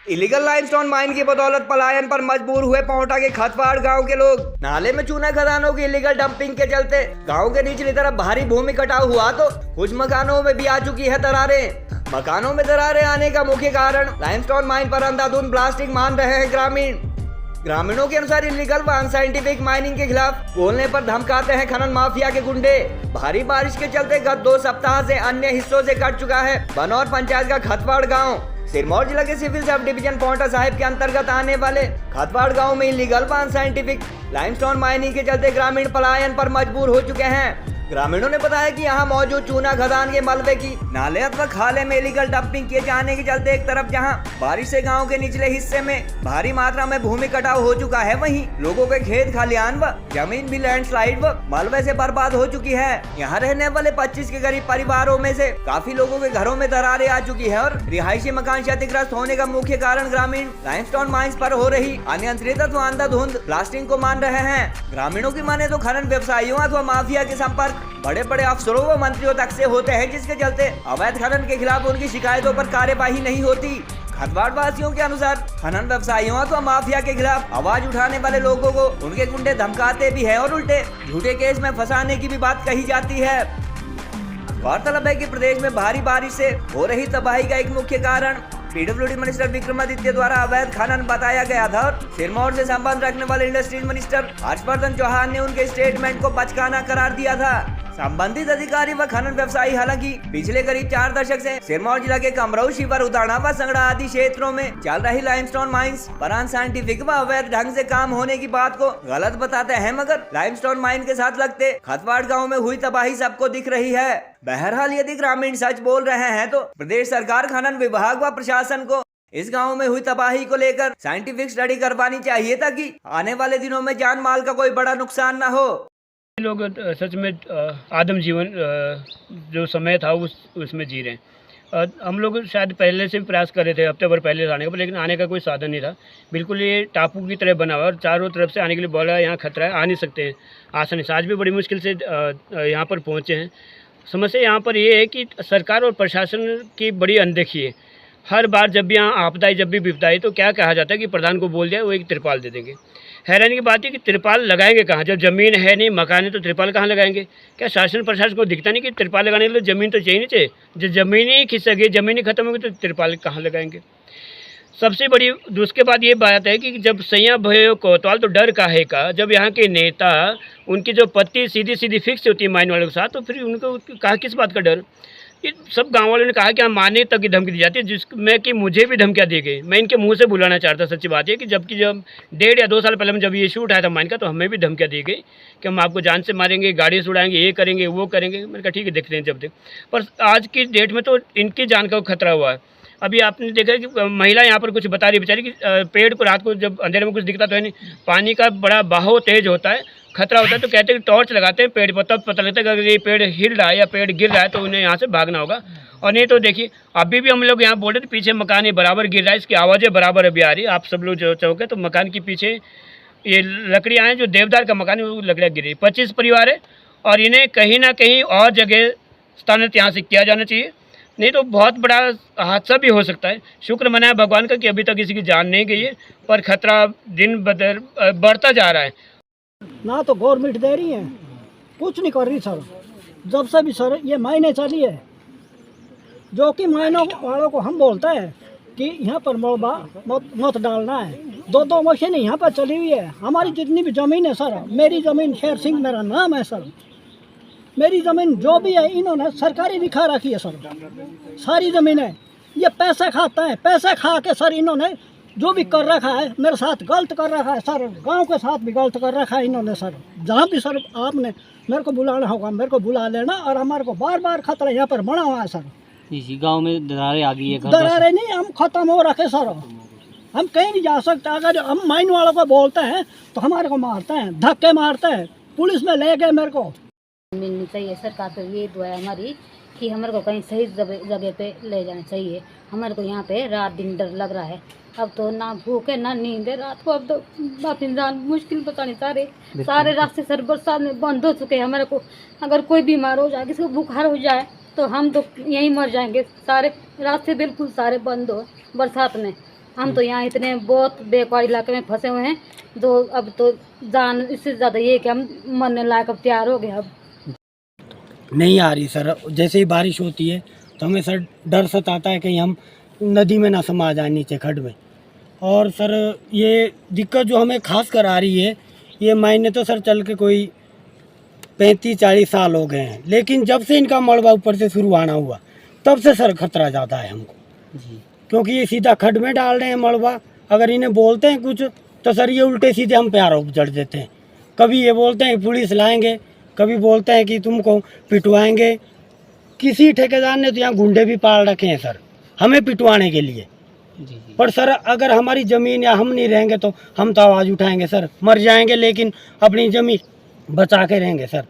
Illegal limestone mine की बदौलत पलायन पर मजबूर हुए पौंटा के खतवाड़ गांव के लोग। नाले में चूना खदानों की इलीगल डंपिंग के चलते गांव के निचली तरफ भारी भूमि कटाव हुआ तो कुछ मकानों में भी आ चुकी है दरारें। मकानों में दरारें आने का मुख्य कारण लाइमस्टोन माइन पर अंधाधुंध ब्लास्टिंग मान रहे हैं ग्रामीणों के अनुसार इलीगल व अनसाइंटिफिक माइनिंग के खिलाफ बोलने पर धमकाते हैं खनन माफिया के गुंडे। भारी बारिश के चलते गत 2 सप्ताह से अन्य हिस्सों से कट चुका है बनौर पंचायत का खतवाड़ गांव। सिरमौर जिला के civil sub division Paonta Sahib के अंतर्गत आने वाले खतवाड़ गांव में इलीगल व अनसाइंटिफिक लाइमस्टोन माइनिंग के चलते ग्रामीण पलायन पर मजबूर हो चुके हैं। ग्रामीणों ने बताया कि यहां मौजूद चूना खदान के मलबे की नाले अथवा खाले में इलीगल डंपिंग किए जाने के चलते एक तरफ जहां बारिश से गांव के निचले हिस्से में भारी मात्रा में भूमि कटाव हो चुका है, वहीं लोगों के खेत खलिहान व जमीन भी लैंडस्लाइड व मलबे से बर्बाद हो चुकी है। यहाँ रहने वाले 25 के करीब परिवारों में से काफी लोगों के घरों में दरारें आ चुकी है और रिहायशी मकान क्षतिग्रस्त होने का मुख्य कारण ग्रामीण लाइमस्टोन माइंस पर हो रही अनियंत्रित अथवा अंधाधुंध ब्लास्टिंग को मान रहे हैं। ग्रामीणों की माने तो खनन व्यवसायियों अथवा माफिया के संपर्क बड़े बड़े अफसरों व मंत्रियों तक से होते हैं, जिसके चलते अवैध खनन के खिलाफ उनकी शिकायतों पर कार्यवाही नहीं होती। खतवाड़ वासियों के अनुसार खनन व्यवसायियों अथवा माफिया के खिलाफ आवाज उठाने वाले लोगों को उनके गुंडे धमकाते भी हैं और उल्टे झूठे केस में फंसाने की भी बात कही जाती है। गौरतलब है कि प्रदेश में भारी बारिश से हो रही तबाही का एक मुख्य कारण पीडब्ल्यूडी मिनिस्टर विक्रमादित्य द्वारा अवैध खनन बताया गया था और सिरमौर से संबंध रखने वाले इंडस्ट्रीज मिनिस्टर हर्षवर्धन चौहान ने उनके स्टेटमेंट को बचकाना करार दिया था। संबंधित अधिकारी व खनन व्यवसायी हालांकि पिछले करीब 4 दशक से सिरमौर जिला के कमरऊ, शिवर, उदाना व संगड़ा आदि क्षेत्रों में चल रही लाइमस्टोन माइंस पर अनसाइंटिफिक व अवैध ढंग से काम होने की बात को गलत बताते हैं, मगर लाइमस्टोन माइन के साथ लगते खतवाड़ गाँव में हुई तबाही सबको दिख रही है। बहरहाल यदि ग्रामीण सच बोल रहे हैं तो प्रदेश सरकार, खनन विभाग व प्रशासन को इस गांव में हुई तबाही को लेकर साइंटिफिक स्टडी करवानी चाहिए ताकि आने वाले दिनों में जान माल का कोई बड़ा नुकसान न हो। लोग सच में आदम जीवन जो समय था उसमें जी रहे हैं। हम लोग शायद पहले से भी प्रयास कर रहे थे हफ्ते भर पहले से आने का, लेकिन आने का कोई साधन नहीं था। बिल्कुल ये टापू की तरह बना हुआ और चारों तरफ से आने के लिए बोला यहाँ खतरा है, आ नहीं सकते हैं आसानी से। आज भी बड़ी मुश्किल से यहाँ पर पहुँचे हैं। समस्या यहाँ पर ये है कि सरकार और प्रशासन की बड़ी अनदेखी है। हर बार जब भी यहाँ आपदा जब भी विपदा है तो क्या कहा जाता है कि प्रधान को बोल दिया वो एक तिरपाल दे देंगे। हैरानी की बात है कि तिरपाल लगाएंगे कहाँ, जब ज़मीन है नहीं, मकान है, तो तिरपाल कहाँ लगाएंगे? क्या शासन प्रशासन को दिखता नहीं कि तिरपाल लगाने के लिए ज़मीन तो चाहिए नहीं चाहिए? जब ज़मीन ही खिसक गई, ज़मीन ही खत्म होगी तो तिरपाल कहाँ लगाएंगे? सबसे बड़ी उसके बाद ये बात है कि जब सैया भयो कोतवाल तो डर काहे का, जब यहाँ के नेता उनकी जो पत्ती सीधी सीधी फिक्स होती है माइन वालों के साथ, तो फिर उनको कहा किस बात का डर? ये सब गांव वालों ने कहा कि हम मारने तक की धमकी दी जाती है, जिसमें कि मुझे भी धमकियाँ दी गई। मैं इनके मुंह से बुलाना चाहता। सच्ची बात है कि जब 1.5 या 2 साल पहले जब ये इशू उठाया था माइन का, तो हमें भी धमकियाँ दी गई कि हम आपको जान से मारेंगे, गाड़ी से उड़ाएंगे, ये करेंगे, वो करेंगे। मैंने कहा ठीक है, देखते हैं जब देख। पर आज की डेट में तो इनकी जान का खतरा हुआ है। अभी आपने देखा कि महिला यहाँ पर कुछ बता रही बेचारी कि पेड़ को रात को जब अंधेरे में कुछ दिखता तो है नहीं, पानी का बड़ा बहाव तेज होता है, खतरा होता है, तो कहते हैं कि टॉर्च लगाते हैं पेड़ पर, तब पता लगता है कि अगर ये पेड़ हिल रहा है या पेड़ गिर रहा है तो उन्हें यहाँ से भागना होगा। और नहीं तो देखिए अभी भी हम लोग यहाँ बोल रहे थे पीछे मकान ये बराबर गिर रहा है, इसकी आवाज़ें बराबर अभी आ रही है। आप सब लोग जो चौके तो मकान के पीछे ये लकड़ियाँ हैं, जो देवदार का मकान है वो लकड़ियाँ गिर रही। 25 परिवार है और इन्हें कहीं ना कहीं और जगह स्थानांतरित यहाँ से किया जाना चाहिए, नहीं तो बहुत बड़ा हादसा भी हो सकता है। शुक्र मनाया भगवान का कि अभी तक किसी की जान नहीं गई है, पर खतरा दिन बदर बढ़ता जा रहा है। ना तो गवर्नमेंट दे रही है, कुछ नहीं कर रही सर। जब से भी सर ये मायने चली है, जो कि मायनों वालों को हम बोलते हैं कि यहाँ पर मलबा मत डालना है। 2 मशीन यहाँ पर चली हुई है। हमारी जितनी भी ज़मीन है सर, मेरी ज़मीन शेर सिंह मेरा नाम है सर, मेरी ज़मीन जो भी है इन्होंने सरकारी दिखा रखी है सर, सारी ज़मीन है। ये पैसे खाता है, पैसे खा के सर इन्होंने जो भी कर रखा है मेरे साथ गलत कर रखा है सर, गांव के साथ भी गलत कर रखा है इन्होंने सर। जहाँ भी सर आपने मेरे को बुलाना होगा मेरे को बुला लेना, और हमारे को बार बार खतरा यहाँ पर बना हुआ है सर। इसी गांव में दरारें आ गई है। दरारें नहीं, हम खत्म हो रखे सर, हम कहीं नहीं जा सकते। अगर हम माइन वालों को बोलते हैं तो हमारे को मारते हैं, धक्के मारते हैं, पुलिस में ले गए मेरे को। मिलनी चाहिए सरकार से, ये दुआ है हमारी कि हमारे को कहीं सही जगह पे ले जाना चाहिए। हमारे को यहाँ पे रात दिन डर लग रहा है। अब तो ना भूख है ना नींद है रात को। अब तो बात इंसान मुश्किल पता नहीं, सारे रास्ते सर बरसात में बंद हो चुके हैं। हमारे को अगर कोई बीमार हो जाए, किसी को बुखार हो जाए तो हम तो यहीं मर जाएंगे। सारे रास्ते बिल्कुल सारे बंद हो बरसात में। हम तो यहाँ इतने बहुत बेकार इलाके में फंसे हुए हैं, तो अब तो जान इससे ज़्यादा ये है कि हम मरने लायक अब तैयार हो गए अब। नहीं आ रही सर। जैसे ही बारिश होती है तो हमें सर डर सताता है कहीं हम नदी में ना समा जाए, नीचे खड्ड में। और सर ये दिक्कत जो हमें खास कर आ रही है, ये मायने तो सर चल के कोई 35-40 साल हो गए हैं, लेकिन जब से इनका मलबा ऊपर से शुरू आना हुआ तब से सर खतरा ज़्यादा है हमको जी। क्योंकि ये सीधा खड्ड में डाल रहे हैं मलबा। अगर इन्हें बोलते हैं कुछ तो सर ये उल्टे सीधे हम पे आरोप जड़ देते हैं। कभी ये बोलते हैं कि पुलिस लाएंगे, कभी बोलते हैं कि तुमको पिटवाएंगे। किसी ठेकेदार ने तो यहाँ गुंडे भी पाल रखे हैं सर हमें पिटवाने के लिए। जी। पर सर अगर हमारी ज़मीन या हम नहीं रहेंगे तो हम तो आवाज़ उठाएंगे सर, मर जाएंगे लेकिन अपनी ज़मीन बचा के रहेंगे सर।